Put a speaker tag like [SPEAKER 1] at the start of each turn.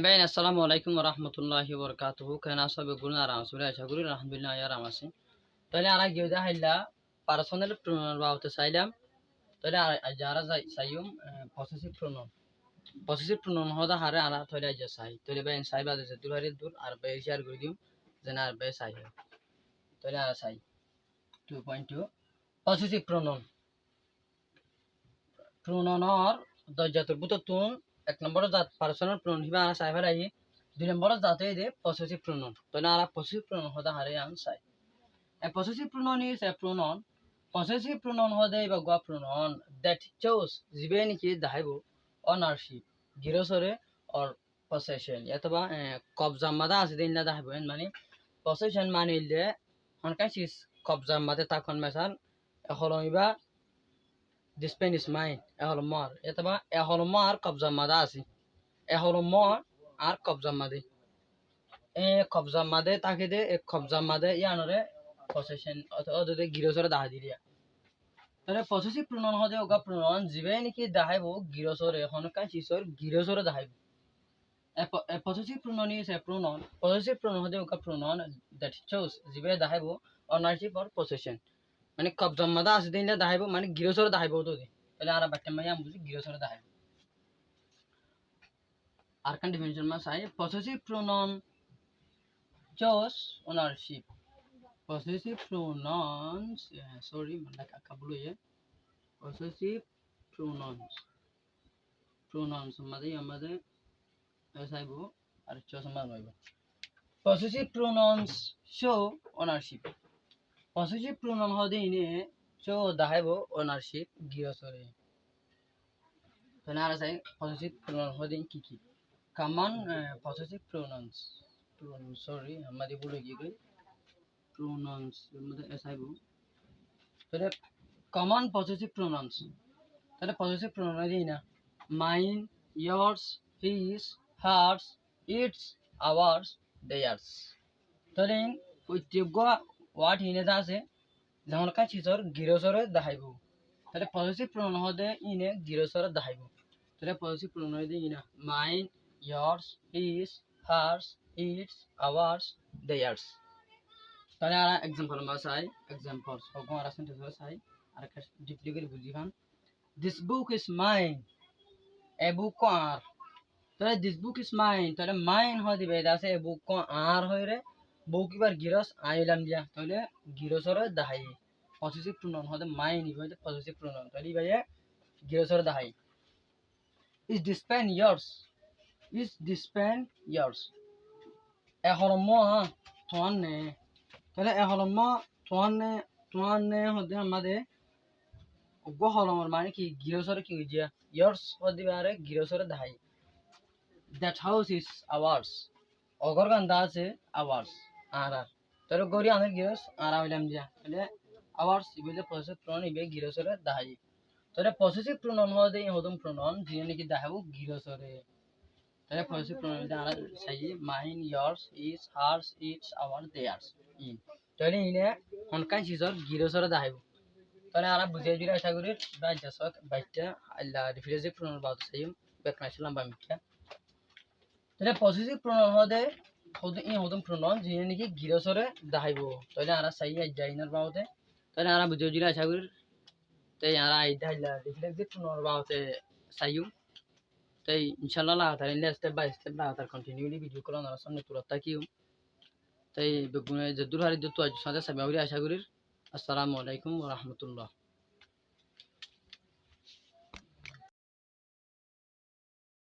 [SPEAKER 1] ভাই আসসালামু আলাইকুম রহমতুল্লাহি বরকাতুহু কেন সব গুণ আরাম সুরে আশা করি আলহামদুলিল্লাহ আরাম আছি তাহলে আর গিয়ে দেখাইলা পার্সোনাল প্রোনাউন বাউতে চাইলাম তাহলে যারা চাইম পসেসিভ প্রোনাউন হদা হারে আনা তাহলে আজ চাই তাহলে ভাই চাই বাদে যে দূর হারে দূর আর ভাই শেয়ার করে দিম যেন আর ভাই চাই তাহলে আর চাই 2.2 পসেসিভ প্রোনাউনর দরজাতুর বুততুন এক নম্বর জাত পার্সোনাল প্রোনাউন হিবা আর চাই ফেলাই দুই নম্বর জাতে দে পসেসিভ প্রোনাউন তাহলে আর পসেসিভ প্রোনাউন হদা হারে আন চাই A possessive pronoun is a pronoun. Possessive pronoun hode iba gua pronoun that shows jibeni ki dahaibo ownership girosore or possession yatoba কবজা মাদা আছে দিন না dahaibo মানে possession মানে ইলে হনকা চিজ কবজা মাদে তাকন মেসাল এখন ইবা this pen is mine eholo mar yatoba eholo mar কবজা মাদা আছে eholo mar আর কবজা মাদে কবজা মাদে তাকে দে কবজা মাদে ইয়ানরে possession অথবা গিরসরে দাহা দিরিয়া তাহলে পসেসিভ প্রোনাউন হদে ওগা প্রোনাউন জিবে নাকি দাহাইবো গিরসরে হনকা চিসর গিরসরে দাহাইবো a possessive pronoun is a pronoun possessive pronoun হদে ওগা pronoun that shows জিবে দাহাইবো ownership or possession মানে কবজা মাদা আছে দিনলে দাহাইবো মানে গিরসরে দাহাইবো তো দে তাহলে আর বাক্য মাইয়া বুঝি গিরসরে দাহাইবো আর কান ডিফিনিশন মা চাই possessive pronoun shows ownership possessive pronouns sorry manda kakabulu ya possessive pronouns আমাদের সাইবো আর চশমা নইব possessive pronouns show ownership possessive pronoun হদে ইনে show দাহাইবো ownership গিরসরে তাহলে আর চাই possessive pronoun হদে কি কি common possessive pronouns sorry আমাদের বলে গিয়ে pronouns মধ্যে এসাইবো তাহলে common possessive pronouns তাহলে possessive pronoun দিই না mine yours his hers its ours theirs তাহলে প্রত্যেকটা ওয়ার্ড হিনে আছে যেমন কাজ চিজর গিরসরে দেখাইবো তাহলে possessive pronoun হদে ইনে গিরসরে দেখাইবো তাহলে possessive pronoun দিই না mine yours his hers its ours theirs তাহলে আর एग्जांपल মা চাই एग्जांपल সগো আর সেন্টেন্স চাই আর একটা ডিপলি করে বুঝি পান this book is mine a book আর তাহলে this book is mine তাহলে mine হয় দিবে আছে a book আর হয় রে book এবার গিরস আইলাম দিয়া তাহলে গিরসরে দাহাই পসেসিভ প্রোনাউন হবে mine ইবে পসেসিভ প্রোনাউন তাহলে ভাইয়া গিরসরে দাহাই is this pen yours এখন মো তোমার নে তাহলে এখন মা তোমার নে হতে আমাদের গো হলমর মানে কি গিরসরে কি হইয়া ইয়ার্স হদি বারে গিরসরে দাহাই দ্যাট হাউস ইজ আওয়ার্স অগর গান্দা আছে আওয়ার্স আর তাহলে গরি আমাদের গিরস আর হইলাম দিয়া তাহলে আওয়ার্স ইবে পসেসিভ প্রোনাউন ইবে গিরসরে দাহাই তাহলে পসেসিভ প্রোনাউন হদে হদম প্রোনাউন যিনি নাকি দাহাবো গিরসরে তাহলে পসেসিভ প্রোনাউন দা আমরা চাই mine yours is hers its our theirs তাহলে ইনে হনকান চিজর গিরসরে দাহাইবো তাহলে আর বুঝিয়ে দিলে আশা করি বাইজাসক বাইটা আল্লাহ রিফ্রেজিভ প্রোনাউন বাউত চাইম বেকনাইছিলাম বা মিথ্যা তাহলে পসেসিভ প্রোনাউন হদে হদম প্রোনাউন যিনি নাকি গিরসরে দাহাইবো তাহলে আর চাই আইজাইনার বাউতে তাহলে আর বুঝিয়ে দিলে আশা করি তাই আর আইদা আল্লাহ রিফ্লেক্সিভ প্রোনাউন বাউতে চাইম তাই ইনশাআল্লাহ লাগাতার স্টেপ বাই স্টেপ লাগাতার কন্টিনিউলি ভিডিও কল আমার সামনে তুরত থাকিও তাই বেগুনে যে দূর হারি দূর তো আজ সাথে সামনে আশা করি আসসালামু আলাইকুম ওয়া রাহমাতুল্লাহ।